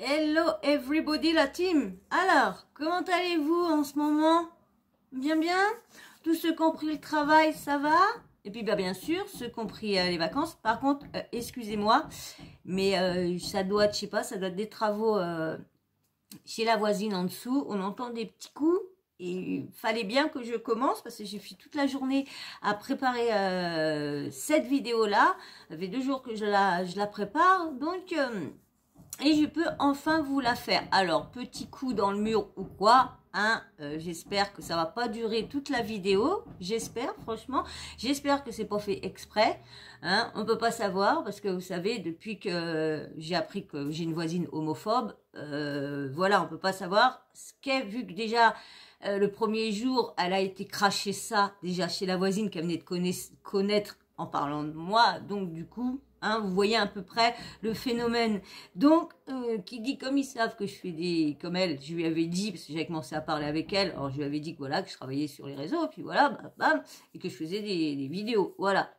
Hello everybody la team. Alors, comment allez-vous en ce moment? Bien bien? Tous ceux qui ont pris le travail, ça va? Et puis bien sûr, ceux qui ont pris les vacances. Par contre, excusez-moi, mais ça doit être, je sais pas, ça doit être des travaux chez la voisine en dessous. On entend des petits coups. Et il fallait bien que je commence parce que j'ai fait toute la journée à préparer cette vidéo-là. Ça fait 2 jours que je la prépare. Donc... et je peux enfin vous la faire. Alors, petit coup dans le mur ou quoi, hein, j'espère que ça va pas durer toute la vidéo. J'espère, franchement. J'espère que c'est pas fait exprès. Hein, on peut pas savoir parce que vous savez, depuis que j'ai appris que j'ai une voisine homophobe, voilà, on peut pas savoir ce qu'est, vu que déjà le premier jour, elle a été cracher ça déjà chez la voisine qu'elle venait de connaître en parlant de moi. Donc du coup... Hein, vous voyez à peu près le phénomène. Donc, qui dit comme ils savent que je fais des... Comme elle, je lui avais dit, parce que j'avais commencé à parler avec elle, alors je lui avais dit que voilà, que je travaillais sur les réseaux, et puis voilà, bam, bam, et que je faisais des vidéos. Voilà.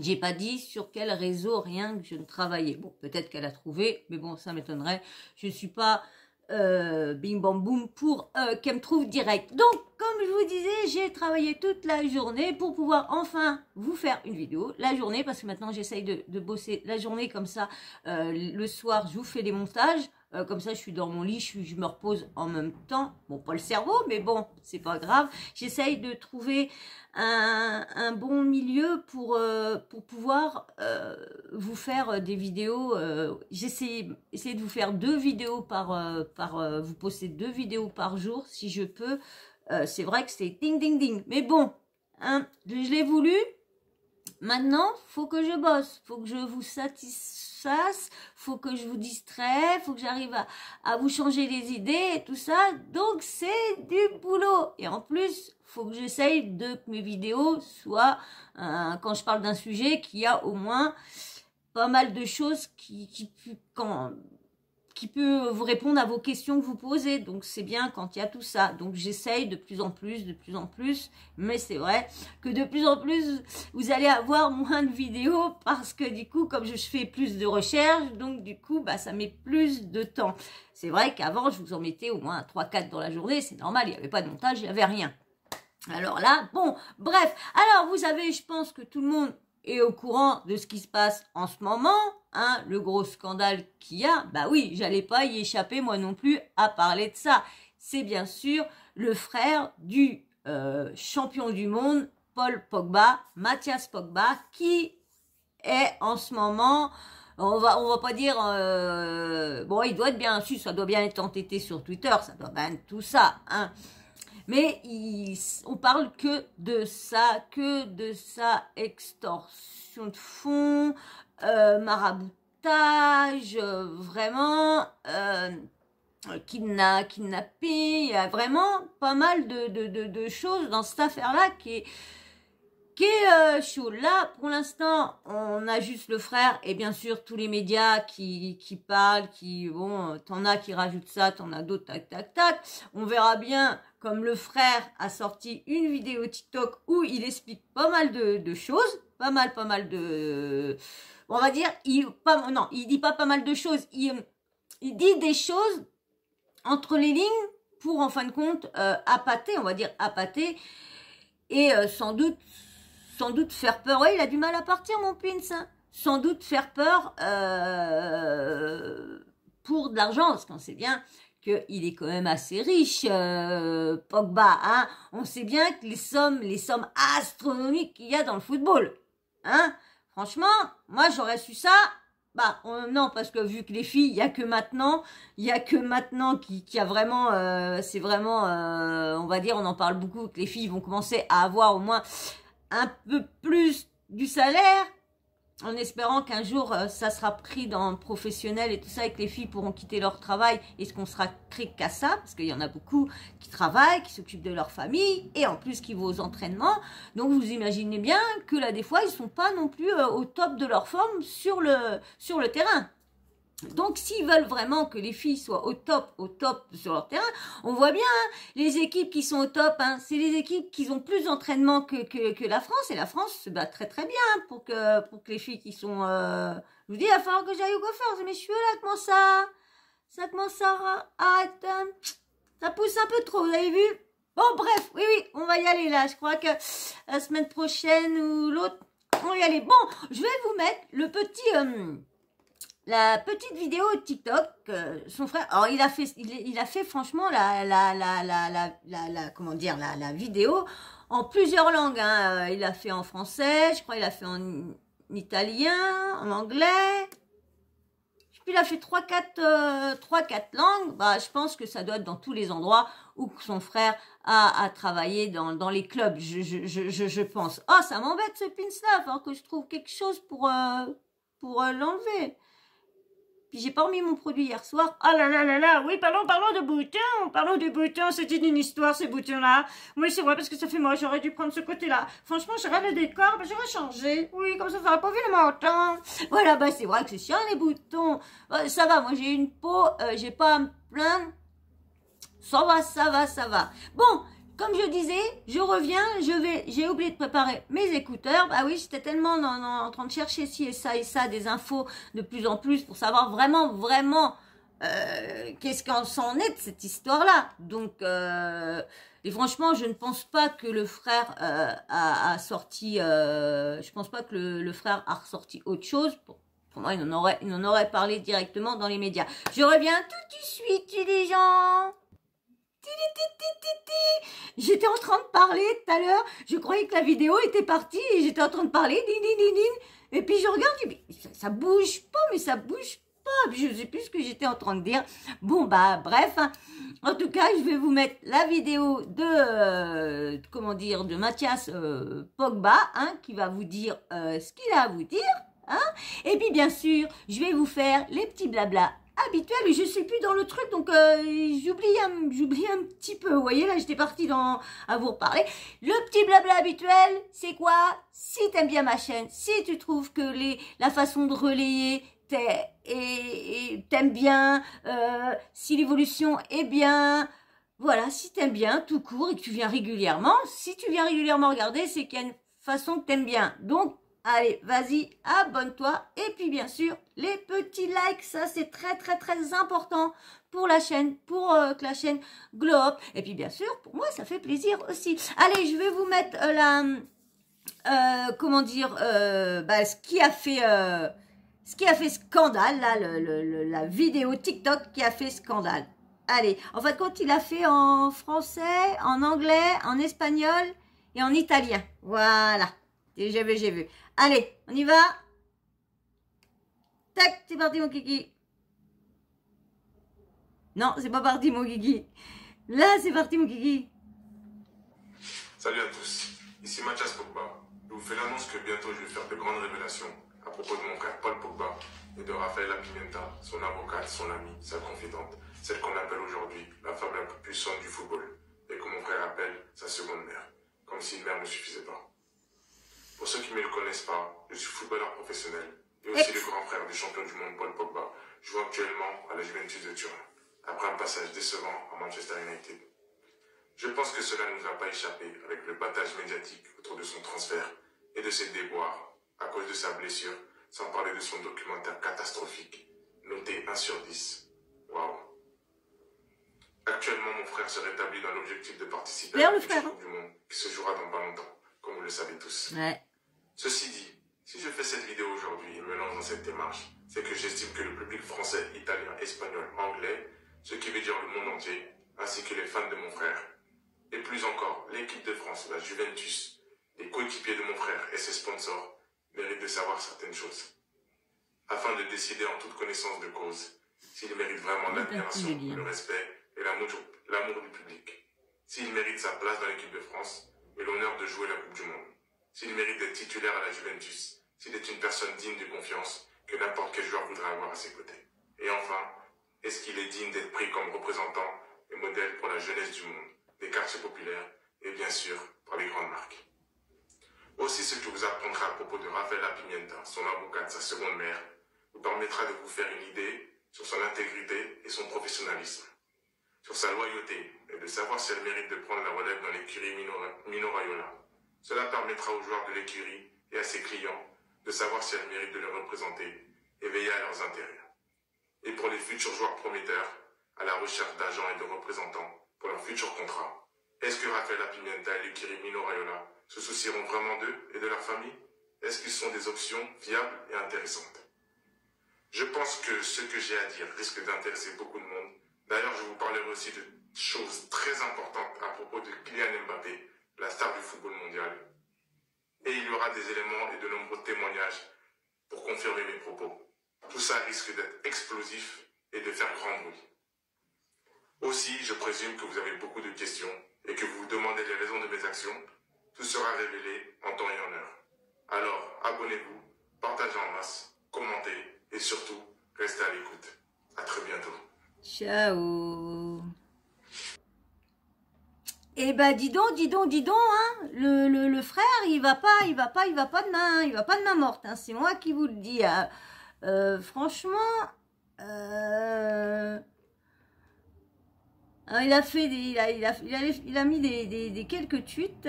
J'ai pas dit sur quel réseau, rien que je ne travaillais. Bon, peut-être qu'elle a trouvé, mais bon, ça m'étonnerait. Je suis pas... bing bam boum pour qu'elle me trouve direct. Donc comme je vous disais, j'ai travaillé toute la journée pour pouvoir enfin vous faire une vidéo la journée, parce que maintenant j'essaye de bosser la journée comme ça. Le soir je vous fais des montages, comme ça je suis dans mon lit, je me repose en même temps. Bon, pas le cerveau, mais bon, c'est pas grave. J'essaye de trouver un bon milieu pour pouvoir vous faire des vidéos. Essayer de vous faire 2 vidéos vous poster 2 vidéos par jour si je peux. C'est vrai que c'est ding ding ding, mais bon, hein, je l'ai voulu. Maintenant, faut que je bosse, faut que je vous satisfasse, faut que je vous distrais, faut que j'arrive à vous changer les idées et tout ça. Donc c'est du boulot. Et en plus, faut que j'essaye de que mes vidéos soient, quand je parle d'un sujet, qu'il y a au moins pas mal de choses qui peut vous répondre à vos questions que vous posez. Donc c'est bien quand il y a tout ça. Donc j'essaye de plus en plus, mais c'est vrai que de plus en plus, vous allez avoir moins de vidéos parce que du coup, comme je fais plus de recherches, donc du coup, bah, ça met plus de temps. C'est vrai qu'avant, je vous en mettais au moins 3-4 dans la journée, c'est normal, il n'y avait pas de montage, il n'y avait rien. Alors là, bon, bref. Alors vous savez, je pense que tout le monde est au courant de ce qui se passe en ce moment, hein, le gros scandale qu'il y a. Bah oui, j'allais pas y échapper moi non plus à parler de ça. C'est bien sûr le frère du champion du monde, Paul Pogba, Mathias Pogba, qui est en ce moment, on va pas dire, bon, il doit être bien su, ça doit bien être entêté sur Twitter, ça doit bien être tout ça, hein. Mais on parle que de ça, extorsion de fonds, maraboutage, vraiment, kidnapping. Il y a vraiment pas mal de choses dans cette affaire-là qui est chaud. Là, pour l'instant, on a juste le frère et bien sûr tous les médias qui parlent, bon, t'en as qui rajoutent ça, t'en as d'autres, tac, tac, tac. On verra bien, comme le frère a sorti une vidéo TikTok où il explique pas mal de choses, pas mal de... On va dire, il dit pas mal de choses, il dit des choses entre les lignes pour, en fin de compte, appâter, on va dire appâter, et sans doute faire peur. Ouais, il a du mal à partir, mon pins. Hein. Sans doute faire peur pour de l'argent, parce qu'on sait bien qu'il est quand même assez riche, Pogba. Hein. On sait bien que les sommes astronomiques qu'il y a dans le football. Hein. Franchement, moi j'aurais su ça. Bah non, parce que vu que les filles, il y a que maintenant qui a vraiment, c'est vraiment, on va dire, on en parle beaucoup, que les filles vont commencer à avoir au moins un peu plus du salaire, en espérant qu'un jour ça sera pris dans le professionnel et tout ça, et que les filles pourront quitter leur travail et ce qu'on sera créé qu'à ça, parce qu'il y en a beaucoup qui travaillent, qui s'occupent de leur famille et en plus qui vont aux entraînements. Donc vous imaginez bien que là des fois ils sont pas non plus au top de leur forme sur le terrain. Donc, s'ils veulent vraiment que les filles soient au top sur leur terrain, on voit bien, hein, les équipes qui sont au top, hein, c'est les équipes qui ont plus d'entraînement que la France, et la France se bat très très bien pour que les filles qui sont... Je vous dis, il va falloir que j'aille au coiffeur, mais je suis là, comment ça? Ça commence à être... ça pousse un peu trop, vous avez vu? Bon, bref, oui, on va y aller là. Je crois que la semaine prochaine ou l'autre, on va y aller. Bon, je vais vous mettre le petit... la petite vidéo TikTok, son frère, alors il a fait franchement comment dire, la vidéo en plusieurs langues, hein. Il a fait en français, je crois il a fait en italien, en anglais, puis il a fait 3-4 langues. Bah, je pense que ça doit être dans tous les endroits où son frère a travaillé dans les clubs, je pense. Oh, ça m'embête ce pins-là, alors que je trouve quelque chose pour l'enlever. Puis j'ai pas remis mon produit hier soir. Ah là là là là, oui, parlons de boutons. Parlons des boutons, c'était une histoire ces boutons-là. Oui, c'est vrai, parce que ça fait moi, j'aurais dû prendre ce côté-là. Franchement, je regarde le décor, bah, j'aurais changé. Oui, comme ça aurait pas vu le menton. Voilà, bah c'est vrai que c'est chiant les boutons. Ça va, moi j'ai une peau, j'ai pas à me plaindre. Ça va. Bon, comme je disais, je reviens, j'ai oublié de préparer mes écouteurs. Bah oui, j'étais tellement en train de chercher ci et ça, des infos de plus en plus pour savoir vraiment qu'est-ce qu'en s'en est de cette histoire-là. Donc, et franchement, je ne pense pas que le frère a sorti, je pense pas que le frère a ressorti autre chose. Pour moi, il en aurait parlé directement dans les médias. Je reviens tout de suite, les gens. J'étais en train de parler tout à l'heure, je croyais que la vidéo était partie et j'étais en train de parler, et puis je regarde, mais ça bouge pas, je sais plus ce que j'étais en train de dire. Bon, bah bref, hein. En tout cas, je vais vous mettre la vidéo de Mathias Pogba, hein, qui va vous dire ce qu'il a à vous dire, hein. Et puis bien sûr, je vais vous faire les petits blabla habituel, mais je suis plus dans le truc, donc j'oublie un petit peu. Vous voyez, là, j'étais partie à vous reparler. Le petit blabla habituel, c'est quoi? Si t'aimes bien ma chaîne, si tu trouves que la façon de relayer t'aimes bien, si l'évolution est bien, voilà, si t'aimes bien, tout court, et que tu viens régulièrement, si tu viens régulièrement regarder, c'est qu'il y a une façon que t'aimes bien. Donc, allez, vas-y, abonne-toi. Et puis, bien sûr, les petits likes, ça, c'est très important pour la chaîne, pour que la chaîne glow up. Et puis, bien sûr, pour moi, ça fait plaisir aussi. Allez, je vais vous mettre ce qui a fait scandale, là, la vidéo TikTok qui a fait scandale. Allez, en fin de compte, il a fait en français, en anglais, en espagnol et en italien. Voilà. J'ai vu. Allez, on y va. Tac, c'est parti mon kiki. Non, c'est pas parti mon kiki. Là, c'est parti mon kiki. Salut à tous, ici Mathias Pogba. Je vous fais l'annonce que bientôt je vais faire de grandes révélations à propos de mon frère Paul Pogba et de Rafaela Pimenta, son avocate, son amie, sa confidente, celle qu'on appelle aujourd'hui la femme la plus puissante du football et que mon frère appelle sa seconde mère, comme si une mère ne suffisait pas. Pour ceux qui ne me le connaissent pas, je suis footballeur professionnel et aussi le grand frère du champion du monde Paul Pogba, jouant actuellement à la Juventus de Turin, après un passage décevant à Manchester United. Je pense que cela ne nous a pas échappé avec le battage médiatique autour de son transfert et de ses déboires à cause de sa blessure, sans parler de son documentaire catastrophique, noté 1 sur 10. Waouh! Actuellement, mon frère se rétablit dans l'objectif de participer à la Coupe du Monde qui se jouera dans pas longtemps, comme vous le savez tous. Ouais. Ceci dit, si je fais cette vidéo aujourd'hui et me lance dans cette démarche, c'est que j'estime que le public français, italien, espagnol, anglais, ce qui veut dire le monde entier, ainsi que les fans de mon frère, et plus encore, l'équipe de France, la Juventus, les coéquipiers de mon frère et ses sponsors méritent de savoir certaines choses. Afin de décider en toute connaissance de cause s'ils méritent vraiment l'admiration, le respect et l'amour du public. S'il mérite sa place dans l'équipe de France et l'honneur de jouer la Coupe du Monde. S'il mérite d'être titulaire à la Juventus. S'il est une personne digne de confiance que n'importe quel joueur voudrait avoir à ses côtés. Et enfin, est-ce qu'il est digne d'être pris comme représentant et modèle pour la jeunesse du monde, des quartiers populaires et bien sûr par les grandes marques. Aussi, ce que vous apprendrez à propos de Rafaela Pimenta, son avocate, sa seconde mère, vous permettra de vous faire une idée sur son intégrité et son professionnalisme, sur sa loyauté et de savoir si elle mérite de prendre la relève dans l'écurie Mino Raiola. Cela permettra aux joueurs de l'écurie et à ses clients de savoir si elle mérite de les représenter et veiller à leurs intérêts. et pour les futurs joueurs prometteurs à la recherche d'agents et de représentants pour leurs futurs contrats. Est-ce que Rafaela Pimienta et Luquiri Mino Raiola se soucieront vraiment d'eux et de leur famille? Est-ce qu'ils sont des options viables et intéressantes? Je pense que ce que j'ai à dire risque d'intéresser beaucoup de monde. D'ailleurs, je vous parlerai aussi de choses très importantes à propos de Kylian Mbappé, la star du football mondial. Et il y aura des éléments et de nombreux témoignages pour confirmer mes propos. Tout ça risque d'être explosif et de faire grand bruit. Aussi, je présume que vous avez beaucoup de questions et que vous vous demandez les raisons de mes actions. Tout sera révélé en temps et en heure. Alors, abonnez-vous, partagez en masse, commentez et surtout, restez à l'écoute. À très bientôt. Ciao. Eh ben, dis donc, hein, le frère, il va pas de main morte, hein, c'est moi qui vous le dis. Franchement, il a fait il a mis des quelques tweets.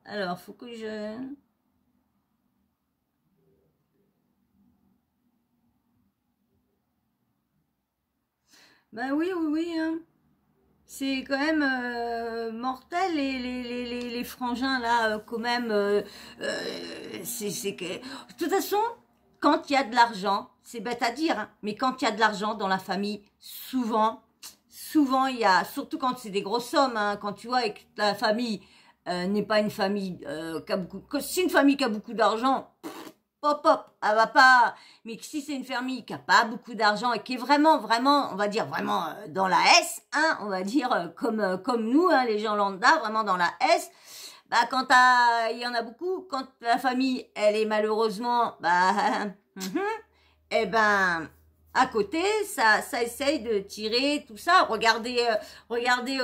Alors, faut que je... Ben oui, hein. C'est quand même mortel, les frangins, là, quand même. C'est que... De toute façon, quand il y a de l'argent, c'est bête à dire, hein, mais quand il y a de l'argent dans la famille, souvent, il y a... Surtout quand c'est des grosses sommes, hein, quand tu vois, et que la famille n'est pas une famille qui a beaucoup... C'est une famille qui a beaucoup d'argent... Hop, elle va pas. Mais si c'est une famille qui a pas beaucoup d'argent et qui est vraiment, on va dire vraiment dans la S, hein, on va dire comme nous, hein, les gens lambda, vraiment dans la S. Bah quand il y en a beaucoup, quand la famille, elle est malheureusement, et ben à côté, ça essaye de tirer tout ça. Regardez,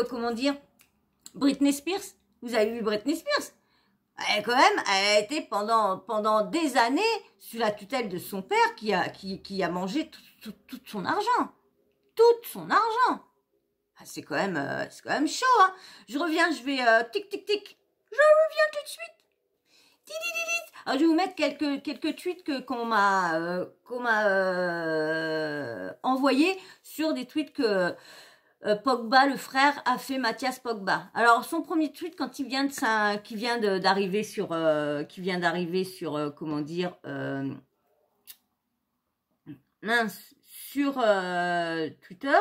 comment dire, Britney Spears. Vous avez vu Britney Spears? Quand même, elle a été pendant des années sous la tutelle de son père qui a mangé tout son argent. Tout son argent. C'est quand même chaud, hein. Je reviens, je vais tic. Je reviens tout de suite. Alors, je vais vous mettre quelques tweets qu'on m'a envoyés sur des tweets que Pogba, le frère, a fait Mathias Pogba. Alors son premier tweet quand il vient d'arriver sur comment dire sur Twitter.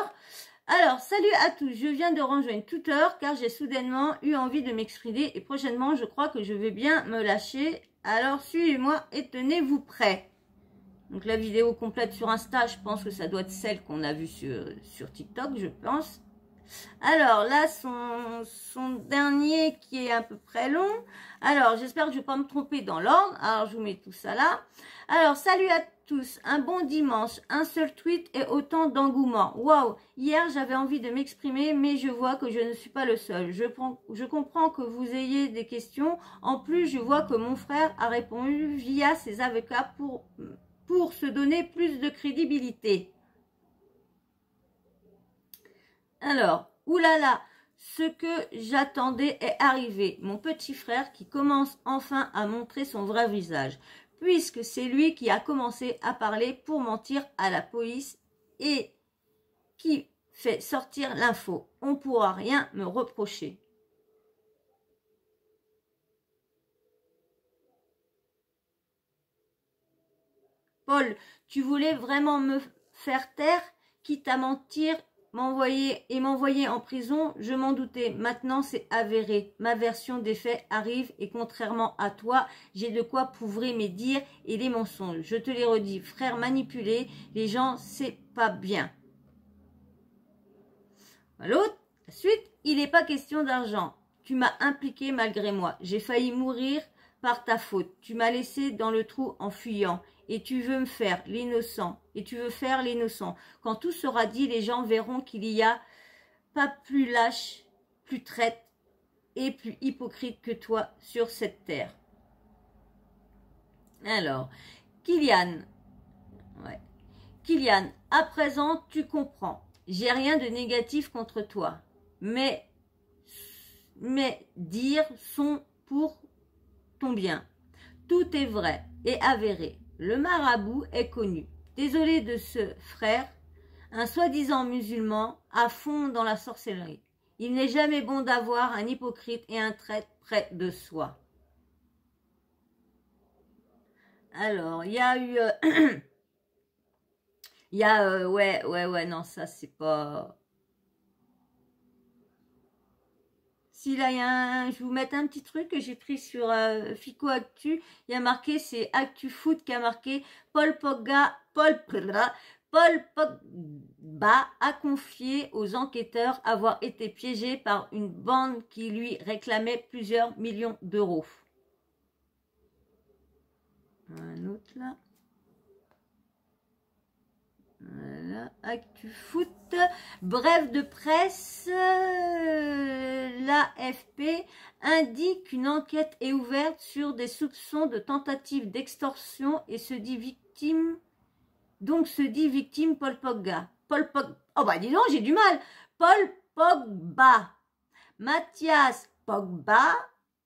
Alors salut à tous, je viens de rejoindre Twitter car j'ai soudainement eu envie de m'exprimer et prochainement je crois que je vais bien me lâcher. Alors suivez-moi et tenez-vous prêts. Donc la vidéo complète sur Insta, je pense que ça doit être celle qu'on a vue sur TikTok, je pense. Alors là, son dernier qui est à peu près long. Alors j'espère que je ne vais pas me tromper dans l'ordre. Alors je vous mets tout ça là. Alors salut à tous, un bon dimanche, un seul tweet et autant d'engouement. Waouh, hier j'avais envie de m'exprimer mais je vois que je ne suis pas le seul. Je comprends que vous ayez des questions. En plus, je vois que mon frère a répondu via ses avocats pour se donner plus de crédibilité. Alors, oulala, ce que j'attendais est arrivé. Mon petit frère qui commence enfin à montrer son vrai visage, puisque c'est lui qui a commencé à parler pour mentir à la police et qui fait sortir l'info. On ne pourra rien me reprocher. Paul, tu voulais vraiment me faire taire, quitte à mentir, m'envoyer en prison, je m'en doutais. Maintenant, c'est avéré. Ma version des faits arrive et contrairement à toi, j'ai de quoi prouver mes dires et les mensonges. Je te les redis, frère manipulé, les gens, c'est pas bien. L'autre, la suite, il n'est pas question d'argent. Tu m'as impliqué malgré moi. J'ai failli mourir par ta faute. Tu m'as laissé dans le trou en fuyant. Et tu veux me faire l'innocent. Et tu veux faire l'innocent. Quand tout sera dit, les gens verront qu'il y a pas plus lâche, plus traite et plus hypocrite que toi sur cette terre. Alors, Kylian. Ouais. Kylian, à présent, tu comprends. J'ai rien de négatif contre toi. Mais dire sont pour ton bien. Tout est vrai et avéré. Le marabout est connu. désolé de ce frère, un soi-disant musulman à fond dans la sorcellerie. Il n'est jamais bon d'avoir un hypocrite et un traître près de soi. Alors, il y a eu... il y a... ouais, non, ça, c'est pas... Si là, il y a un... Je vais vous mettre un petit truc que j'ai pris sur Fico Actu. Il y a marqué, c'est Actu Foot qui a marqué Paul Pogba a confié aux enquêteurs avoir été piégé par une bande qui lui réclamait plusieurs millions d'euros. Un autre là. Voilà, Actu Foot. Bref de presse, l'AFP indique qu'une enquête est ouverte sur des soupçons de tentative d'extorsion et se dit victime Paul Pogba. Oh bah dis donc, j'ai du mal. Paul Pogba. Mathias Pogba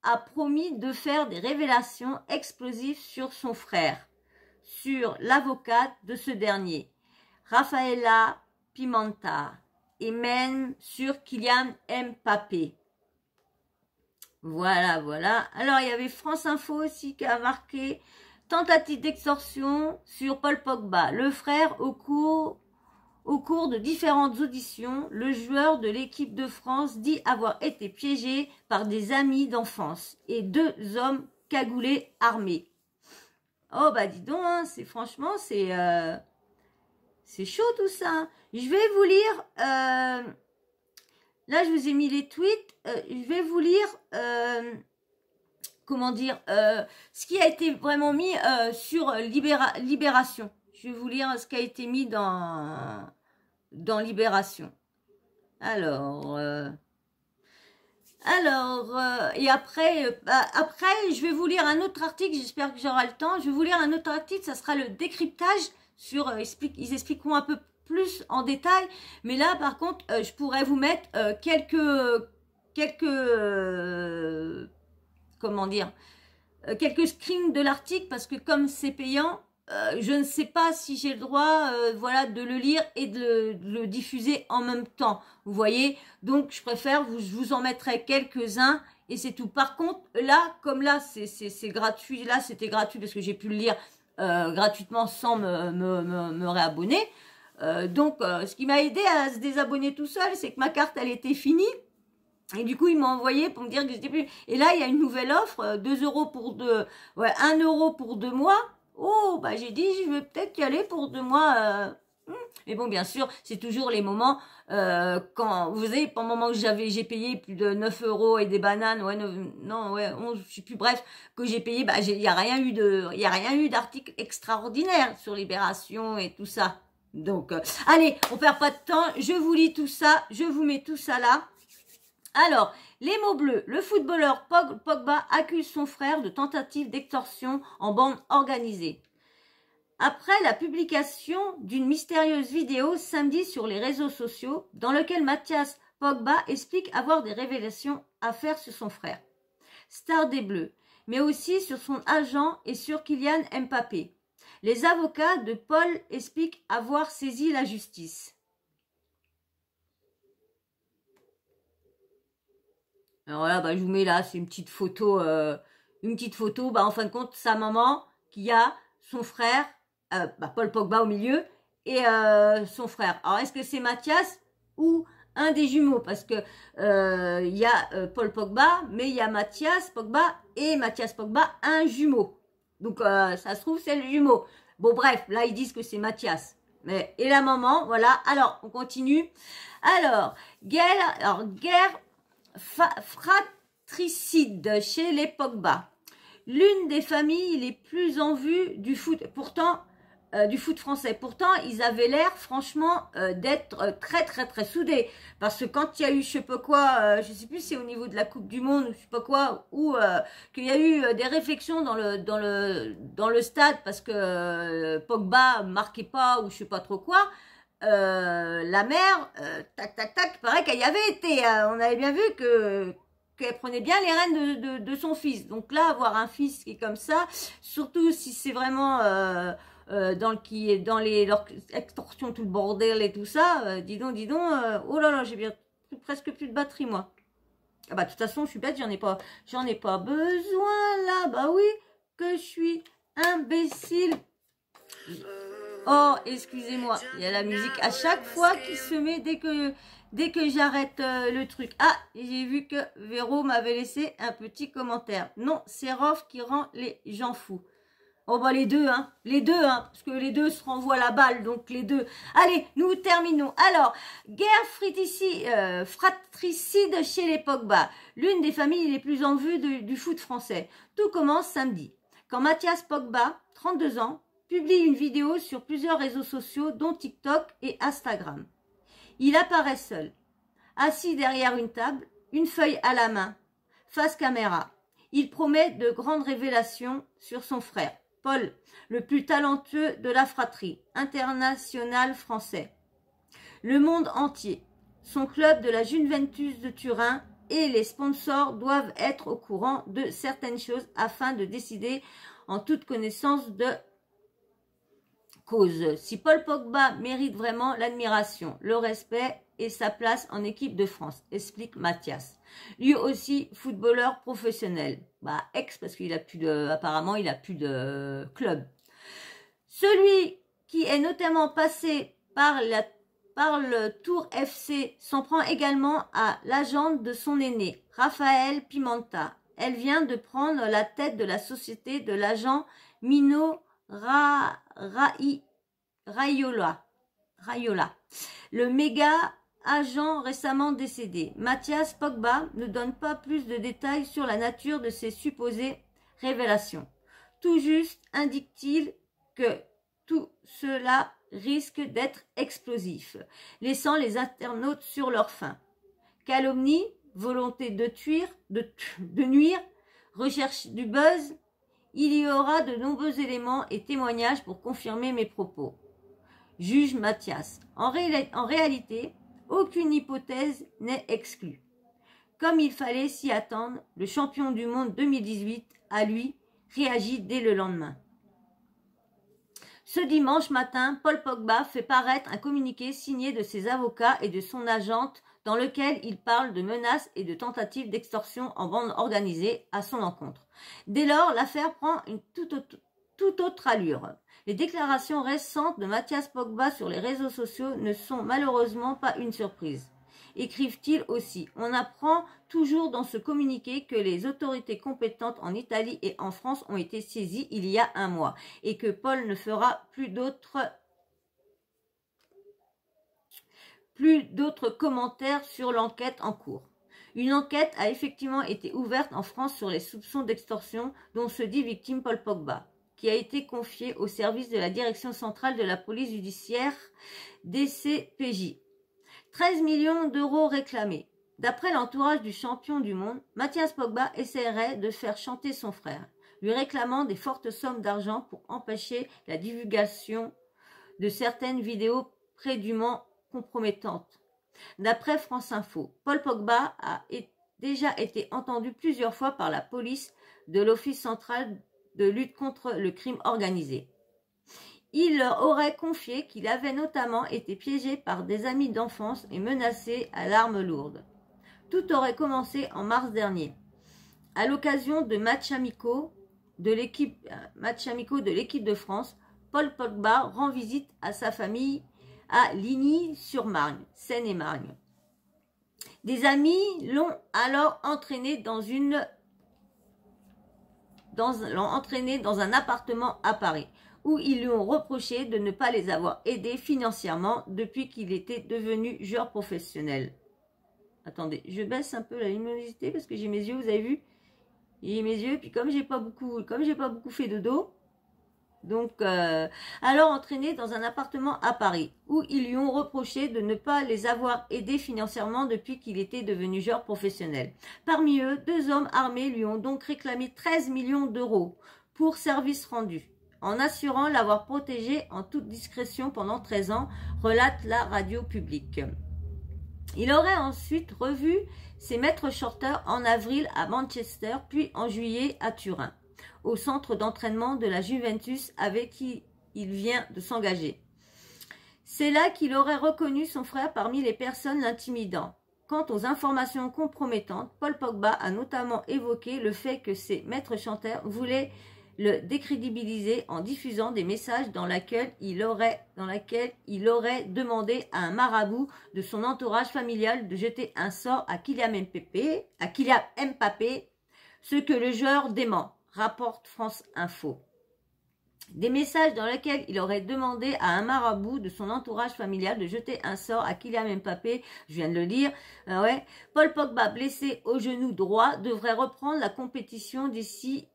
a promis de faire des révélations explosives sur son frère, sur l'avocate de ce dernier, Rafaela Pimenta, et même sur Kylian Mbappé. Voilà. Alors, il y avait France Info aussi qui a marqué tentative d'extorsion sur Paul Pogba. Le frère, au cours de différentes auditions, le joueur de l'équipe de France dit avoir été piégé par des amis d'enfance et 2 hommes cagoulés armés. Oh bah dis donc, hein, franchement, c'est chaud tout ça. Je vais vous lire, là je vous ai mis les tweets, je vais vous lire, comment dire, ce qui a été vraiment mis sur Libération. Je vais vous lire ce qui a été mis dans Libération. Alors, et après, je vais vous lire un autre article, j'espère que j'aurai le temps. Je vais vous lire un autre article, ça sera le décryptage sur, ils expliqueront un peu plus en détail. Mais là, par contre, je pourrais vous mettre quelques comment dire, quelques screens de l'article, parce que comme c'est payant, je ne sais pas si j'ai le droit voilà, de le lire et de le diffuser en même temps. Vous voyez, donc je préfère, je vous en mettrai quelques-uns et c'est tout. Par contre, là, comme là, c'est gratuit, là, c'était gratuit parce que j'ai pu le lire gratuitement sans me réabonner. Donc, ce qui m'a aidé à se désabonner tout seul, c'est que ma carte, elle était finie. Et du coup, il m'a envoyé pour me dire que j'étais plus... Et là, il y a une nouvelle offre, 2 € pour 2... Ouais, 1 € pour 2 mois. Oh, bah j'ai dit, je vais peut-être y aller pour 2 mois. Mais bon, bien sûr, c'est toujours les moments quand... Vous savez, pendant le moment que j'ai payé plus de 9 € et des bananes, ouais, 11, je sais plus, bref, que j'ai payé, bah il y a rien eu d'article extraordinaire sur Libération et tout ça. Donc, allez, on perd pas de temps, je vous lis tout ça, je vous mets tout ça là. Alors, les mots bleus. Le footballeur Pogba accuse son frère de tentative d'extorsion en bande organisée. Après la publication d'une mystérieuse vidéo samedi sur les réseaux sociaux, dans laquelle Mathias Pogba explique avoir des révélations à faire sur son frère, star des Bleus, mais aussi sur son agent et sur Kylian Mbappé. Les avocats de Paul expliquent avoir saisi la justice. Alors là, bah, je vous mets là, c'est une petite photo, bah, en fin de compte, sa maman qui a son frère, Paul Pogba au milieu, et son frère. Alors, est-ce que c'est Mathias ou un des jumeaux? Parce que il y a Paul Pogba, mais il y a Mathias Pogba et Mathias Pogba, un jumeau. Donc, ça se trouve, c'est le jumeau. Bon, bref, là, ils disent que c'est Mathias. Mais, et la maman, voilà. Alors, on continue. Alors, guerre fratricide chez les Pogba. L'une des familles les plus en vue du foot, du foot français. Pourtant, ils avaient l'air, franchement, d'être très, très, très soudés. Parce que quand il y a eu, je sais pas quoi, je sais plus si c'est au niveau de la Coupe du Monde ou je sais pas quoi, ou qu'il y a eu des réflexions dans le stade parce que Pogba marquait pas ou je sais pas trop quoi. La mère, tac, paraît qu'elle y avait été. On avait bien vu qu'elle prenait bien les rênes de son fils. Donc là, avoir un fils qui est comme ça, surtout si c'est vraiment qui est dans leurs extorsions, tout le bordel et tout ça, dis donc, oh là là, j'ai bien presque plus de batterie, moi. Ah bah, de toute façon, je suis bête, j'en ai pas besoin, là, bah oui, que je suis imbécile. Oh, excusez-moi, il y a la musique à chaque fois qui se met dès que j'arrête le truc. Ah, j'ai vu que Véro m'avait laissé un petit commentaire. Non, c'est Rof qui rend les gens fous. Oh bah les deux, parce que les deux se renvoient la balle, donc les deux. Allez, nous terminons. Alors, guerre fratricide chez les Pogba, l'une des familles les plus en vue du foot français. Tout commence samedi, quand Mathias Pogba, 32 ans, publie une vidéo sur plusieurs réseaux sociaux, dont TikTok et Instagram. Il apparaît seul, assis derrière une table, une feuille à la main, face caméra. Il promet de grandes révélations sur son frère, Paul, le plus talentueux de la fratrie, international français. Le monde entier, son club de la Juventus de Turin et les sponsors doivent être au courant de certaines choses afin de décider en toute connaissance de cause si Paul Pogba mérite vraiment l'admiration, le respect et sa place en équipe de France, explique Mathias. Lui aussi footballeur professionnel, parce qu'il a apparemment il a plus de club. Celui qui est notamment passé par le Tour FC s'en prend également à l'agente de son aîné, Raphaël Pimenta. Elle vient de prendre la tête de la société de l'agent Mino Raiola, le méga agent récemment décédé. Mathias Pogba ne donne pas plus de détails sur la nature de ces supposées révélations. Tout juste indique-t-il que tout cela risque d'être explosif, laissant les internautes sur leur faim. Calomnie, volonté de nuire, recherche du buzz, il y aura de nombreux éléments et témoignages pour confirmer mes propos. Juge Mathias. En réalité, aucune hypothèse n'est exclue. Comme il fallait s'y attendre, le champion du monde 2018 a, lui, réagi dès le lendemain. Ce dimanche matin, Paul Pogba fait paraître un communiqué signé de ses avocats et de son agente dans lequel il parle de menaces et de tentatives d'extorsion en bande organisée à son encontre. Dès lors, l'affaire prend une toute autre allure. Les déclarations récentes de Mathias Pogba sur les réseaux sociaux ne sont malheureusement pas une surprise. Écrivent-ils aussi. On apprend toujours dans ce communiqué que les autorités compétentes en Italie et en France ont été saisies il y a un mois et que Paul ne fera plus d'autres commentaires sur l'enquête en cours. Une enquête a effectivement été ouverte en France sur les soupçons d'extorsion dont se dit victime Paul Pogba, qui a été confiée au service de la Direction centrale de la police judiciaire DCPJ. 13 millions d'euros réclamés. D'après l'entourage du champion du monde, Mathias Pogba essaierait de faire chanter son frère, lui réclamant des fortes sommes d'argent pour empêcher la divulgation de certaines vidéos prédûment compromettantes. D'après France Info, Paul Pogba a déjà été entendu plusieurs fois par la police de l'Office central de lutte contre le crime organisé. Il leur aurait confié qu'il avait notamment été piégé par des amis d'enfance et menacé à l'arme lourde. Tout aurait commencé en mars dernier, à l'occasion de matchs amicaux de l'équipe de France. Paul Pogba rend visite à sa famille à Ligny-sur-Marne, Seine-et-Marne. Des amis l'ont alors entraîné dans un appartement à Paris, où ils lui ont reproché de ne pas les avoir aidés financièrement depuis qu'il était devenu joueur professionnel. Attendez, je baisse un peu la luminosité parce que j'ai mes yeux, vous avez vu? J'ai mes yeux, puis comme j'ai pas beaucoup fait de dos, donc alors entraîné dans un appartement à Paris, où ils lui ont reproché de ne pas les avoir aidés financièrement depuis qu'il était devenu joueur professionnel. Parmi eux, 2 hommes armés lui ont donc réclamé 13 millions d'euros pour service rendu, en assurant l'avoir protégé en toute discrétion pendant 13 ans, relate la radio publique. Il aurait ensuite revu ses maîtres chanteurs en avril à Manchester, puis en juillet à Turin, au centre d'entraînement de la Juventus avec qui il vient de s'engager. C'est là qu'il aurait reconnu son frère parmi les personnes l'intimidant. Quant aux informations compromettantes, Paul Pogba a notamment évoqué le fait que ses maîtres chanteurs voulaient le décrédibiliser en diffusant des messages dans lesquels il aurait demandé à un marabout de son entourage familial de jeter un sort à Kylian Mbappé, ce que le joueur dément, rapporte France Info. Des messages dans lesquels il aurait demandé à un marabout de son entourage familial de jeter un sort à Kylian Mbappé, je viens de le lire, ouais. Paul Pogba, blessé au genou droit, devrait reprendre la compétition d'ici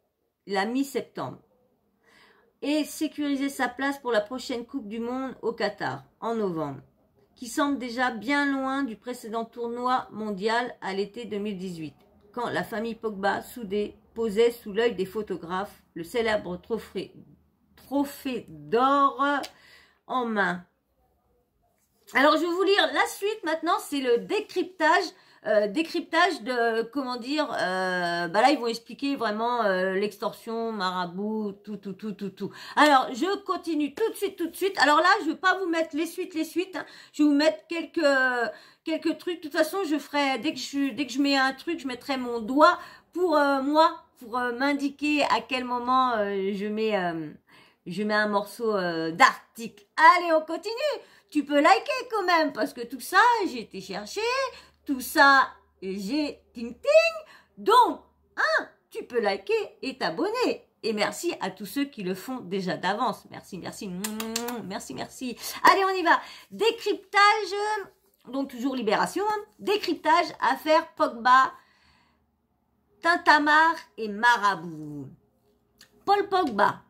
la mi-septembre et sécuriser sa place pour la prochaine Coupe du Monde au Qatar, en novembre, qui semble déjà bien loin du précédent tournoi mondial à l'été 2018, quand la famille Pogba, soudée, posait sous l'œil des photographes le célèbre trophée d'or en main. Alors, je vais vous lire la suite maintenant, c'est le décryptage de, comment dire, bah là, ils vont expliquer vraiment l'extorsion, marabout, tout. Alors, je continue tout de suite. Alors là, je ne vais pas vous mettre les suites, hein. Je vais vous mettre quelques trucs. De toute façon, je ferai, dès que je mets un truc, je mettrai mon doigt pour moi, pour m'indiquer à quel moment je mets un morceau d'article. Allez, on continue. Tu peux liker quand même, parce que tout ça, j'ai été chercher. Tout ça, j'ai ting. Donc, tu peux liker et t'abonner. Et merci à tous ceux qui le font déjà d'avance. Merci. Allez, on y va. Décryptage, donc toujours Libération. Décryptage, affaire Pogba, Tintamarre et Marabout. Paul Pogba,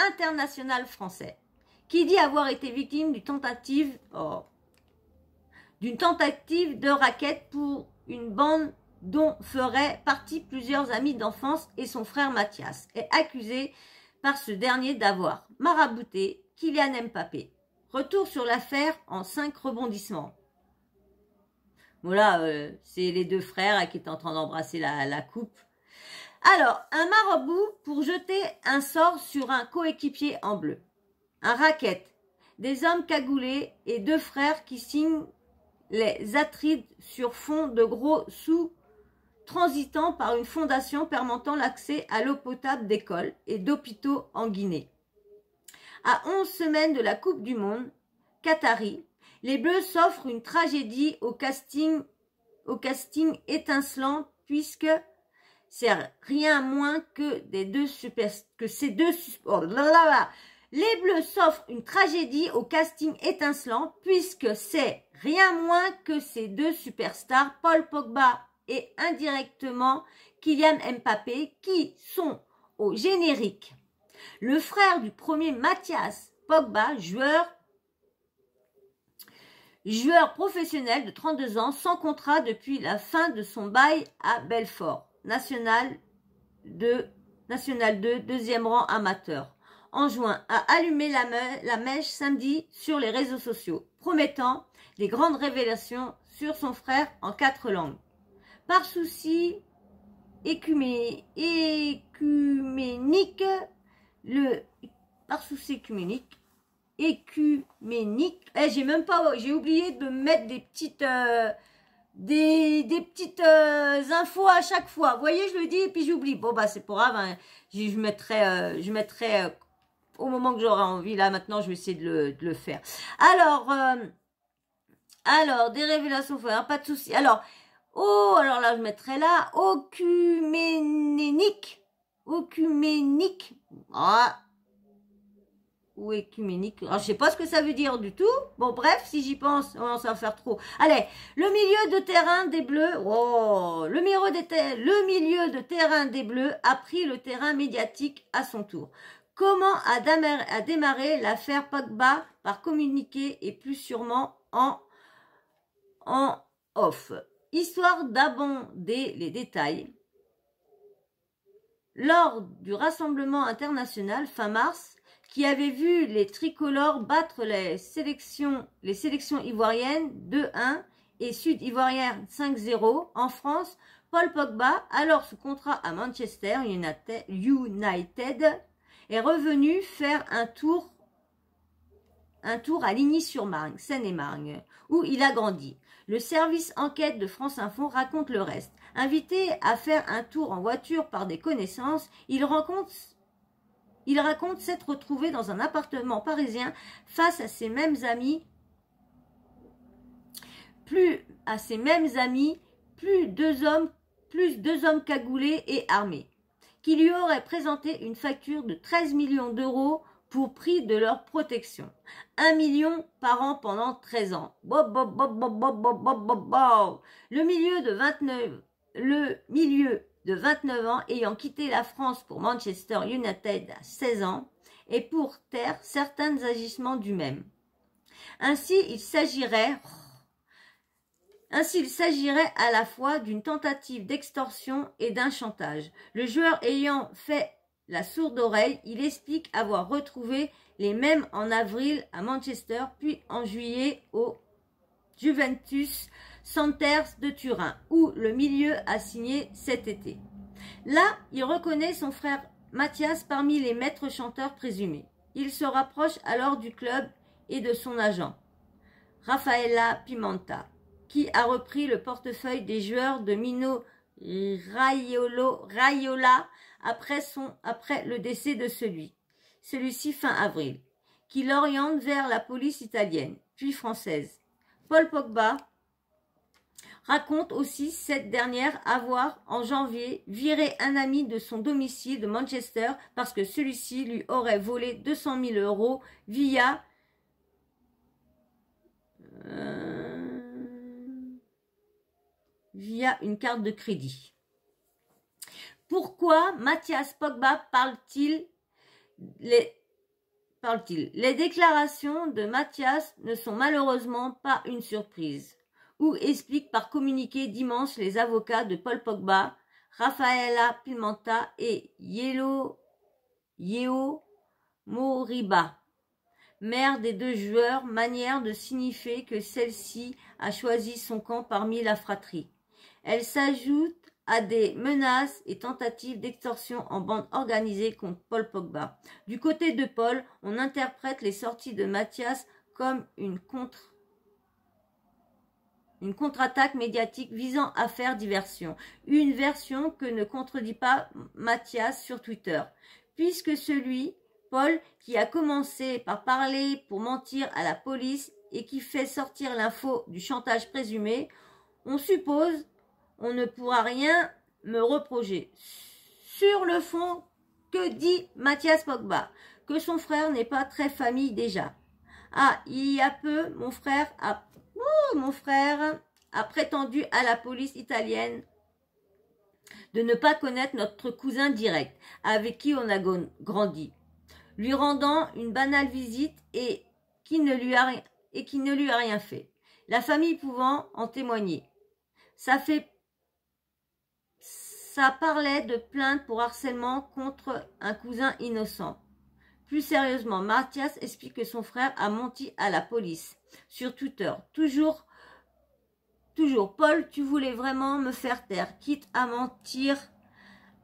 international français, qui dit avoir été victime d'une tentative de racket pour une bande dont feraient partie plusieurs amis d'enfance et son frère Mathias, est accusé par ce dernier d'avoir marabouté Kylian Mbappé. Retour sur l'affaire en 5 rebondissements. Voilà, c'est les deux frères qui étaient en train d'embrasser la coupe. Alors, un marabout pour jeter un sort sur un coéquipier en bleu. Un racket, des hommes cagoulés et 2 frères qui signent les Atrides sur fond de gros sous transitant par une fondation permettant l'accès à l'eau potable d'écoles et d'hôpitaux en Guinée. À 11 semaines de la Coupe du Monde qatari, les Bleus s'offrent une tragédie au casting étincelant puisque c'est rien moins que les Bleus s'offrent une tragédie au casting étincelant puisque c'est rien moins que ces 2 superstars, Paul Pogba et indirectement Kylian Mbappé, qui sont au générique. Le frère du premier Mathias Pogba, joueur professionnel de 32 ans, sans contrat depuis la fin de son bail à Belfort, National 2, 2e rang amateur. En juin, a allumé la mèche samedi sur les réseaux sociaux, promettant des grandes révélations sur son frère en 4 langues. Par souci écuménique, j'ai oublié de mettre des petites infos à chaque fois. Vous voyez, je le dis et puis j'oublie. Bon, bah, c'est pas grave, hein. Je mettrai au moment que j'aurai envie. Là, maintenant, je vais essayer de le faire. Alors, des révélations, pas de souci. Alors là, je mettrai là, œcuménique, ou écuménique, alors, je sais pas ce que ça veut dire du tout. Bon, bref, si j'y pense, ça va faire trop. Allez, le milieu de terrain des Bleus, le milieu de terrain des Bleus a pris le terrain médiatique à son tour. Comment a démarré l'affaire Pogba? Par communiqué et plus sûrement en off. Histoire d'abonder les détails, lors du Rassemblement international fin mars, qui avait vu les tricolores battre les sélections ivoiriennes 2-1 et sud-ivoiriennes 5-0 en France, Paul Pogba, alors sous contrat à Manchester United, est revenu faire un tour à Ligny-sur-Marne, Seine-et-Marne, où il a grandi. Le service enquête de France Info raconte le reste. Invité à faire un tour en voiture par des connaissances, il raconte s'être retrouvé dans un appartement parisien face à ses mêmes amis, plus deux hommes cagoulés et armés, qui lui auraient présenté une facture de 13 millions d'euros pour prix de leur protection. 1 million par an pendant 13 ans. Le milieu de 29 ans ayant quitté la France pour Manchester United à 16 ans et pour taire certains agissements du même. Ainsi, il s'agirait à la fois d'une tentative d'extorsion et d'un chantage. Le joueur ayant fait la sourde oreille, il explique avoir retrouvé les mêmes en avril à Manchester, puis en juillet au Juventus Santerre de Turin, où le milieu a signé cet été. Là, il reconnaît son frère Mathias parmi les maîtres chanteurs présumés. Il se rapproche alors du club et de son agent, Raffaella Pimenta, qui a repris le portefeuille des joueurs de Mino Raiola après le décès de celui-ci fin avril, qui l'oriente vers la police italienne, puis française. Paul Pogba raconte aussi cette dernière avoir, en janvier, viré un ami de son domicile de Manchester parce que celui-ci lui aurait volé 200 000 euros via une carte de crédit. Pourquoi Mathias Pogba parle-t-il? Les déclarations de Mathias ne sont malheureusement pas une surprise, ou expliquent par communiqué dimanche les avocats de Paul Pogba, Raffaella Pimenta et Yeo Moriba, mère des deux joueurs, manière de signifier que celle-ci a choisi son camp parmi la fratrie. Elle s'ajoute à des menaces et tentatives d'extorsion en bande organisée contre Paul Pogba. Du côté de Paul, on interprète les sorties de Mathias comme une contre-attaque médiatique visant à faire diversion. Une version que ne contredit pas Mathias sur Twitter, puisque Paul, qui a commencé par parler pour mentir à la police et qui fait sortir l'info du chantage présumé, on suppose on ne pourra rien me reprocher. Sur le fond, que dit Mathias Pogba? Que son frère n'est pas très famille déjà. Ah, il y a peu, mon frère a prétendu à la police italienne de ne pas connaître notre cousin direct, avec qui on a grandi, lui rendant une banale visite et qui ne lui a rien fait. La famille pouvant en témoigner. Ça parlait de plainte pour harcèlement contre un cousin innocent. Plus sérieusement, Mathias explique que son frère a menti à la police sur Twitter. Toujours, Paul, tu voulais vraiment me faire taire, quitte à mentir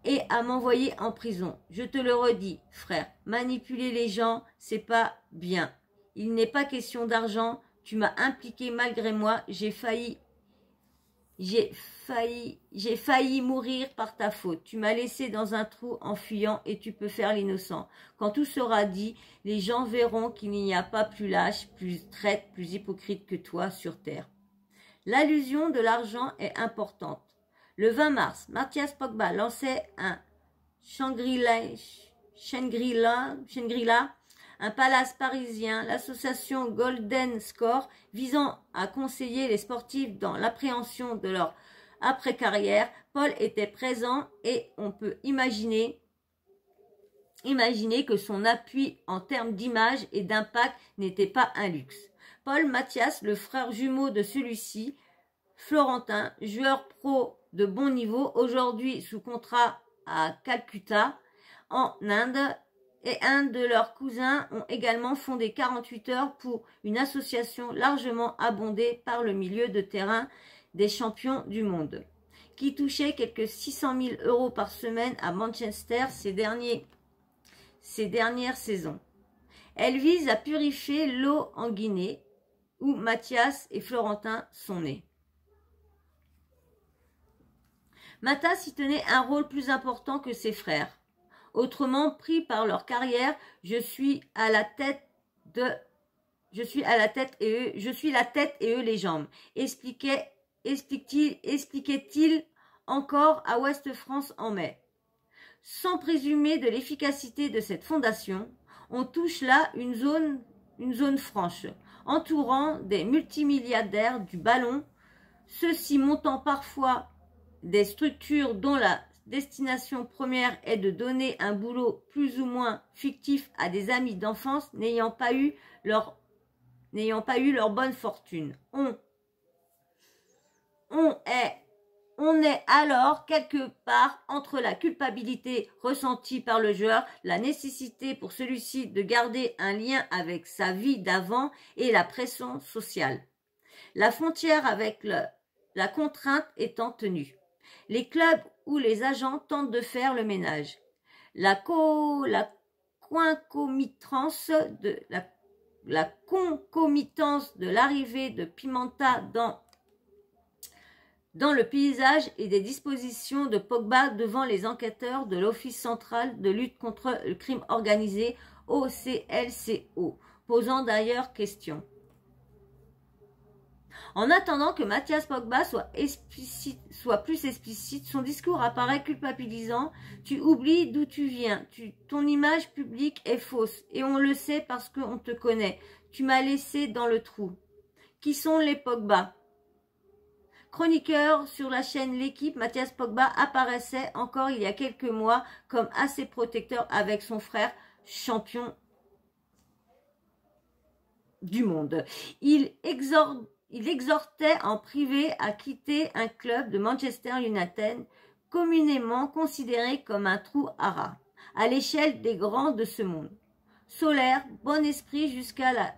et à m'envoyer en prison. Je te le redis, frère, manipuler les gens, c'est pas bien. Il n'est pas question d'argent, tu m'as impliqué malgré moi, j'ai failli mourir par ta faute. Tu m'as laissé dans un trou en fuyant et tu peux faire l'innocent. Quand tout sera dit, les gens verront qu'il n'y a pas plus lâche, plus traître, plus hypocrite que toi sur terre. L'allusion de l'argent est importante. Le 20 mars, Mathias Pogba lançait un Shangri-La, un palace parisien, l'association Golden Score, visant à conseiller les sportifs dans l'appréhension de leur après-carrière. Paul était présent et on peut imaginer que son appui en termes d'image et d'impact n'était pas un luxe. Paul Mathias, le frère jumeau de celui-ci, Florentin, joueur pro de bon niveau, aujourd'hui sous contrat à Calcutta, en Inde, et un de leurs cousins ont également fondé 48 heures pour une association largement abondée par le milieu de terrain des champions du monde, qui touchait quelques 600 000 € par semaine à Manchester ces derniers ces dernières saisons. Elle vise à purifier l'eau en Guinée, où Mathias et Florentin sont nés. Mathias y tenait un rôle plus important que ses frères. Autrement, pris par leur carrière, je suis la tête et eux les jambes. Expliquait-il encore à Ouest France en mai. Sans présumer de l'efficacité de cette fondation, on touche là une zone franche, entourant des multimilliardaires du ballon, ceux-ci montant parfois des structures dont la destination première est de donner un boulot plus ou moins fictif à des amis d'enfance n'ayant pas eu leur bonne fortune. On est alors quelque part entre la culpabilité ressentie par le joueur, la nécessité pour celui-ci de garder un lien avec sa vie d'avant et la pression sociale. La frontière avec la contrainte étant tenue. Les clubs où les agents tentent de faire le ménage. La concomitance de l'arrivée de Pimenta dans le paysage et des dispositions de Pogba devant les enquêteurs de l'Office central de lutte contre le crime organisé OCLCO, posant d'ailleurs question. En attendant que Mathias Pogba soit plus explicite, son discours apparaît culpabilisant. Tu oublies d'où tu viens. Ton image publique est fausse et on le sait parce qu'on te connaît. Tu m'as laissé dans le trou. Qui sont les Pogba? Chroniqueur sur la chaîne L'équipe, Mathias Pogba apparaissait encore il y a quelques mois comme assez protecteur avec son frère, champion du monde. Il exhortait en privé à quitter un club de Manchester United, communément considéré comme un trou à rats, à l'échelle des grands de ce monde. Solaire, bon esprit jusqu'à la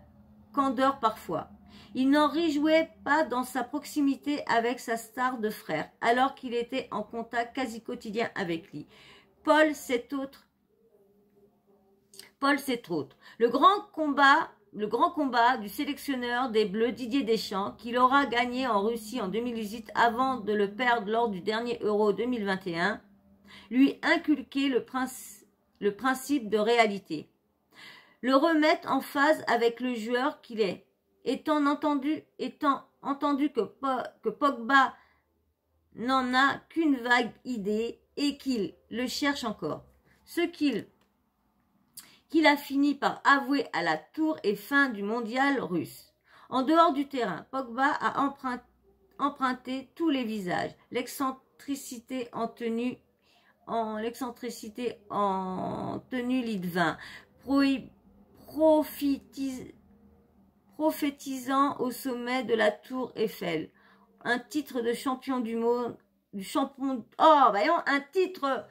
candeur parfois. Il n'en réjouait pas dans sa proximité avec sa star de frère, alors qu'il était en contact quasi quotidien avec lui. Paul, c'est autre. Le grand combat du sélectionneur des Bleus Didier Deschamps, qu'il aura gagné en Russie en 2018 avant de le perdre lors du dernier Euro 2021, lui inculquait le principe de réalité. Le remettre en phase avec le joueur qu'il est. Étant entendu que Pogba n'en a qu'une vague idée et qu'il le cherche encore. Ce qu'il a fini par avouer à la tour et fin du mondial russe. En dehors du terrain, Pogba a emprunté tous les visages, l'excentricité en tenue lit de vin, prophétisant au sommet de la tour Eiffel, un titre de champion du monde, un titre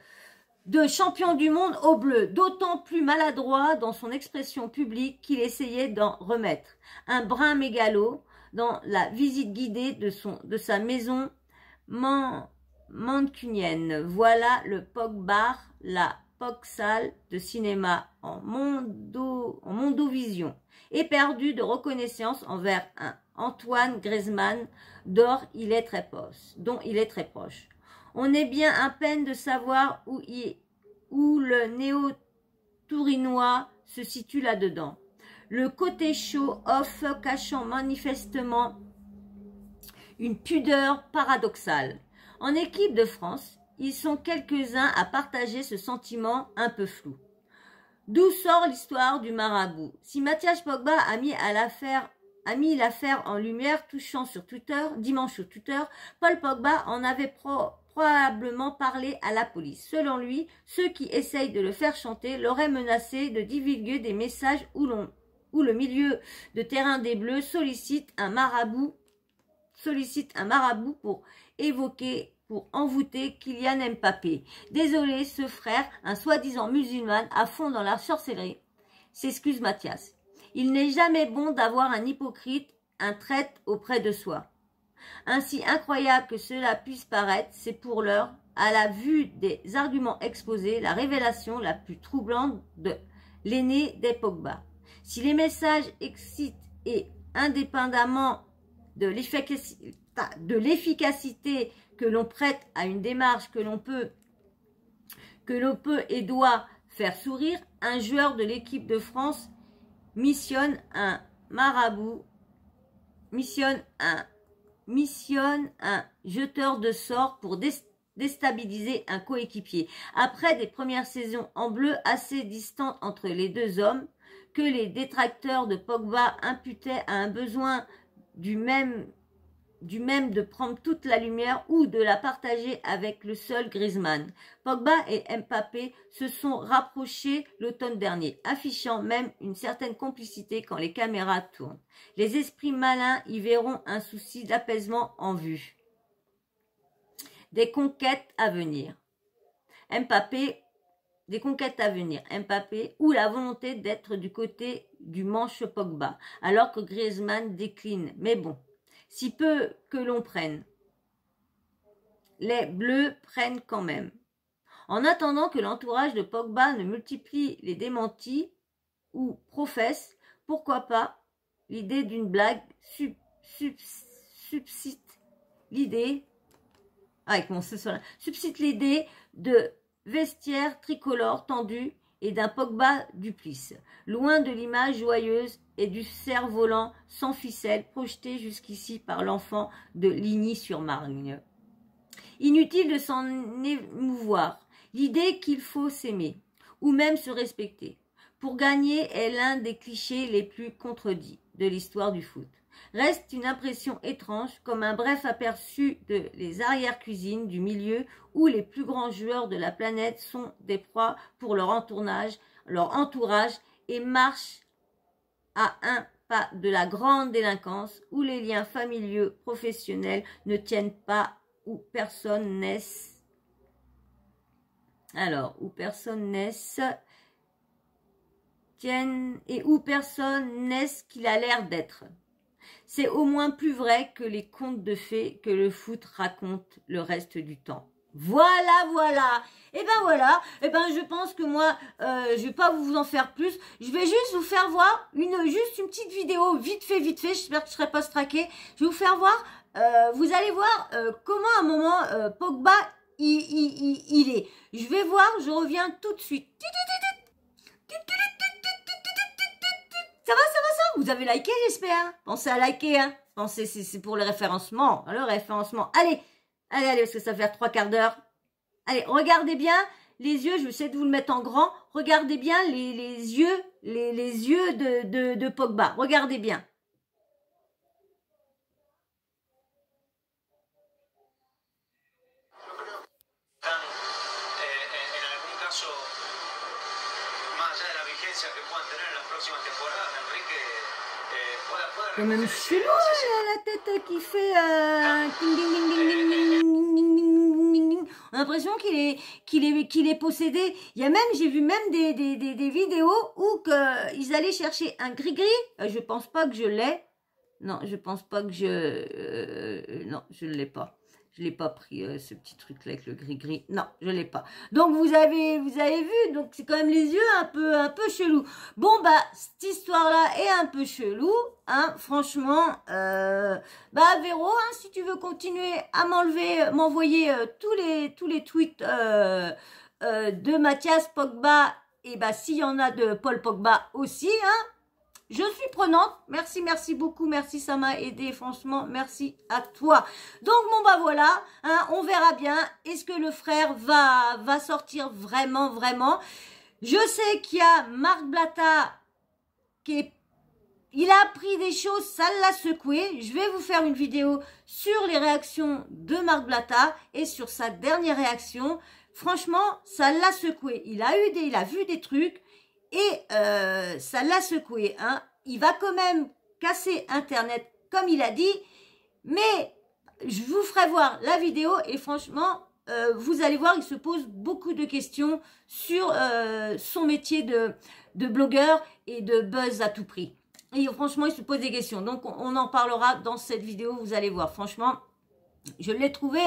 de champion du monde au bleu, d'autant plus maladroit dans son expression publique qu'il essayait d'en remettre un brin mégalo dans la visite guidée de sa maison mancunienne. Voilà le Pogba, la Pog-salle de cinéma en Mondovision, éperdu de reconnaissance envers un Antoine Griezmann dont il est très proche. On est bien à peine de savoir où le néo-tourinois se situe là-dedans. Le côté show-off cachant manifestement une pudeur paradoxale. En équipe de France, ils sont quelques-uns à partager ce sentiment un peu flou. D'où sort l'histoire du marabout? Si Mathias Pogba a mis l'affaire en lumière dimanche sur Twitter, Paul Pogba en avait probablement parlé à la police. Selon lui, ceux qui essayent de le faire chanter l'auraient menacé de divulguer des messages où le milieu de terrain des Bleus sollicite un marabout pour envoûter Kylian Mbappé. Désolé, ce frère, un soi-disant musulman à fond dans la sorcellerie, s'excuse Mathias. Il n'est jamais bon d'avoir un hypocrite, un traître auprès de soi. Ainsi incroyable que cela puisse paraître, c'est pour l'heure à la vue des arguments exposés, la révélation la plus troublante de l'aîné des Pogba. Si les messages excitent et indépendamment de l'efficacité que l'on prête à une démarche que l'on peut et doit faire sourire, un joueur de l'équipe de France missionne un jeteur de sorts pour déstabiliser un coéquipier. Après des premières saisons en bleu assez distantes entre les deux hommes, que les détracteurs de Pogba imputaient à un besoin du même de prendre toute la lumière ou de la partager avec le seul Griezmann. Pogba et Mbappé se sont rapprochés l'automne dernier, affichant même une certaine complicité quand les caméras tournent. Les esprits malins y verront un souci d'apaisement en vue. Des conquêtes à venir. Mbappé ou la volonté d'être du côté du manche Pogba, alors que Griezmann décline. Mais bon, si peu que l'on prenne, les Bleus prennent quand même. En attendant que l'entourage de Pogba ne multiplie les démentis ou professe, pourquoi pas, l'idée d'une blague subsiste l'idée de vestiaire tricolore tendu et d'un Pogba duplice, loin de l'image joyeuse et du cerf-volant sans ficelle projeté jusqu'ici par l'enfant de Ligny-sur-Marne. Inutile de s'en émouvoir, l'idée qu'il faut s'aimer, ou même se respecter, pour gagner est l'un des clichés les plus contredits de l'histoire du foot. Reste une impression étrange, comme un bref aperçu de les arrière-cuisines du milieu où les plus grands joueurs de la planète sont des proies pour leur entourage et marchent à un pas de la grande délinquance où les liens familiaux professionnels ne tiennent pas, où personne n'est ce qu'il a l'air d'être. C'est au moins plus vrai que les contes de fées que le foot raconte le reste du temps. Voilà. Et ben je pense que moi, je vais pas vous en faire plus. Je vais juste vous faire voir juste une petite vidéo, vite fait. J'espère que je serai pas straquée. Je vais vous faire voir, vous allez voir comment à un moment Pogba, il est. Je vais voir, je reviens tout de suite. Ça va vous avez liké, j'espère. Pensez à liker, hein. Pensez, c'est pour le référencement. Allez, parce que ça va faire 3 quarts d'heure. Allez, regardez bien les yeux. Je vais essayer de vous le mettre en grand. Regardez bien les yeux, les yeux de Pogba. Regardez bien. C'est même chelou, la tête qui fait on a l'impression qu'il est possédé. J'ai vu même des vidéos où ils allaient chercher un gris-gris. Je pense pas que je l'ai. Non, je pense pas que non, je ne l'ai pas. Je l'ai pas pris, ce petit truc-là avec le gris-gris. Non, je l'ai pas. Donc, vous avez vu. Donc, c'est quand même les yeux un peu chelou. Bon, bah, cette histoire-là est un peu chelou. Hein, franchement, Véro, hein, si tu veux continuer à m'envoyer tous les tweets de Mathias Pogba, et s'il y en a de Paul Pogba aussi, hein, je suis prenante. Merci beaucoup. Merci, ça m'a aidé. Franchement, merci à toi. Donc, voilà. Hein, on verra bien. Est-ce que le frère va sortir vraiment? Je sais qu'il y a Marc Blatta il a appris des choses, ça l'a secoué. Je vais vous faire une vidéo sur les réactions de Marc Blatta et sur sa dernière réaction. Franchement, ça l'a secoué. Il a vu des trucs. Et ça l'a secoué. Hein. Il va quand même casser Internet, comme il a dit. Mais je vous ferai voir la vidéo. Et franchement, vous allez voir, il se pose beaucoup de questions sur son métier de blogueur et de buzz à tout prix. Et franchement, il se pose des questions. Donc, on en parlera dans cette vidéo. Vous allez voir. Franchement, je l'ai trouvé...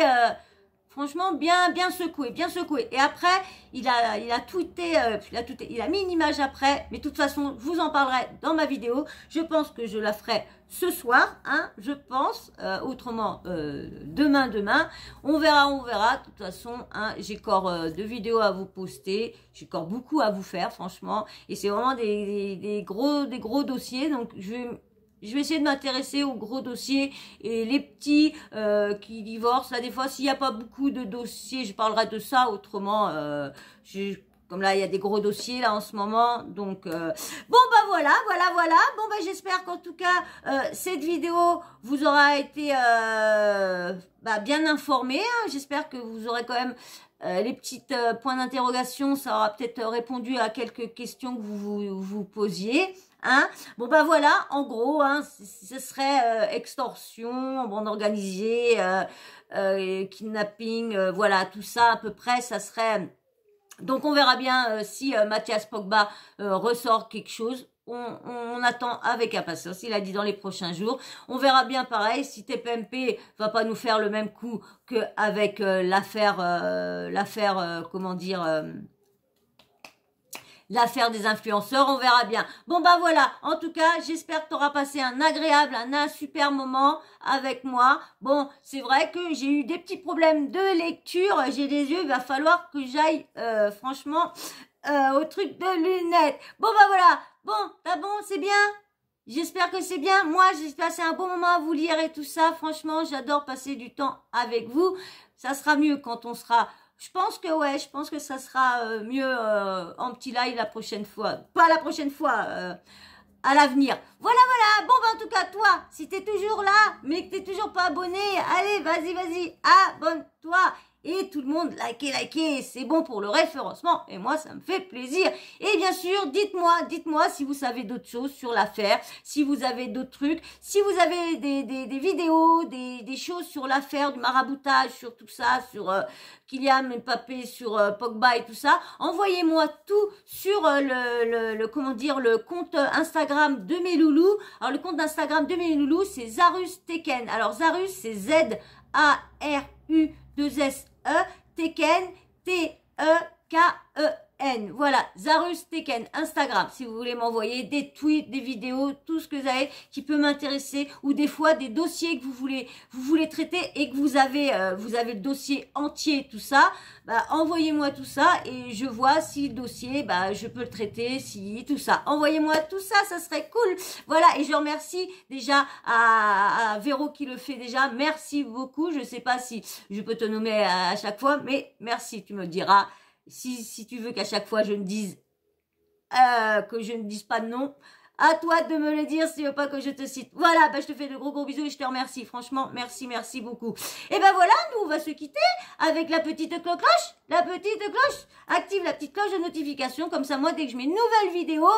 Franchement, bien secoué, bien secoué. Et après, il a tweeté, il a mis une image après. Mais de toute façon, je vous en parlerai dans ma vidéo. Je pense que je la ferai ce soir, hein, je pense. Autrement, demain. On verra. De toute façon, hein, j'ai encore 2 vidéos à vous poster. J'ai encore beaucoup à vous faire, franchement. Et c'est vraiment des gros dossiers. Donc, je vais essayer de m'intéresser aux gros dossiers et les petits qui divorcent. Là, des fois, s'il n'y a pas beaucoup de dossiers, je parlerai de ça. Autrement, comme là, il y a des gros dossiers là en ce moment. Donc, bon, bah voilà. Bon, bah j'espère qu'en tout cas, cette vidéo vous aura été bien informée. Hein. J'espère que vous aurez quand même les petits points d'interrogation. Ça aura peut-être répondu à quelques questions que vous posiez. Hein, bon bah voilà, en gros, hein, ce serait extorsion, bande organisée, kidnapping, voilà, tout ça à peu près, ça serait... Donc on verra bien si Mathias Pogba ressort quelque chose. On attend avec impatience, il a dit dans les prochains jours. On verra bien pareil si TPMP va pas nous faire le même coup qu'avec l'affaire, comment dire... l'affaire des influenceurs, on verra bien. Bon bah voilà, en tout cas, j'espère que tu auras passé un super moment avec moi. Bon, c'est vrai que j'ai eu des petits problèmes de lecture, j'ai des yeux, il va falloir que j'aille franchement au truc de lunettes. Bon bah voilà, bon, c'est bien. J'espère que c'est bien. Moi, j'ai passé un bon moment à vous lire et tout ça. Franchement, j'adore passer du temps avec vous. Ça sera mieux quand on sera... Je pense que ça sera mieux en petit live la prochaine fois. Pas la prochaine fois, à l'avenir. Voilà. Bon, bah, en tout cas, toi, si t'es toujours là, mais que t'es toujours pas abonné, allez, vas-y, abonne-toi. Et tout le monde, likez, c'est bon pour le référencement. Et moi, ça me fait plaisir. Et bien sûr, dites-moi si vous savez d'autres choses sur l'affaire, si vous avez d'autres trucs, si vous avez des vidéos, des choses sur l'affaire, du maraboutage, sur tout ça, sur Kylian Mbappé, sur Pogba et tout ça. Envoyez-moi tout sur le compte Instagram de mes loulous. Alors, le compte Instagram de mes loulous, c'est Zarus Teken. Alors, Zarus, c'est Z-A-R-U-2-S-E. Teken, T-E-K-E-N. Voilà, Zarus Teken, Instagram, si vous voulez m'envoyer des tweets, des vidéos, tout ce que vous avez qui peut m'intéresser, ou des fois des dossiers que vous voulez traiter et que vous avez le dossier entier, tout ça, bah, envoyez-moi tout ça et je vois si le dossier, bah, je peux le traiter, si tout ça. Envoyez-moi tout ça, ça serait cool. Voilà, et je remercie déjà à Véro qui le fait déjà. Merci beaucoup. Je sais pas si je peux te nommer à chaque fois, mais merci, tu me diras. Si tu veux qu'à chaque fois je ne dise que je ne dise pas de nom, à toi de me le dire si tu veux pas que je te cite. Voilà, bah je te fais de gros bisous et je te remercie. Franchement, merci beaucoup. Et ben voilà, nous on va se quitter avec la petite cloche. La petite cloche. Active la petite cloche de notification. Comme ça, moi, dès que je mets une nouvelle vidéo,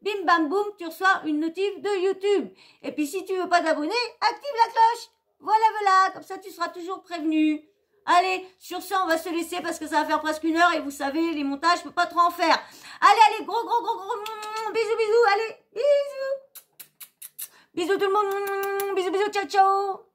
bim bam boum, tu reçois une notif de YouTube. Et puis si tu veux pas t'abonner, active la cloche. Voilà. Comme ça, tu seras toujours prévenu. Allez, sur ça, on va se laisser parce que ça va faire presque 1 heure et vous savez, les montages, je peux pas trop en faire. Allez, gros, bisous, allez, bisous tout le monde, bisous, ciao.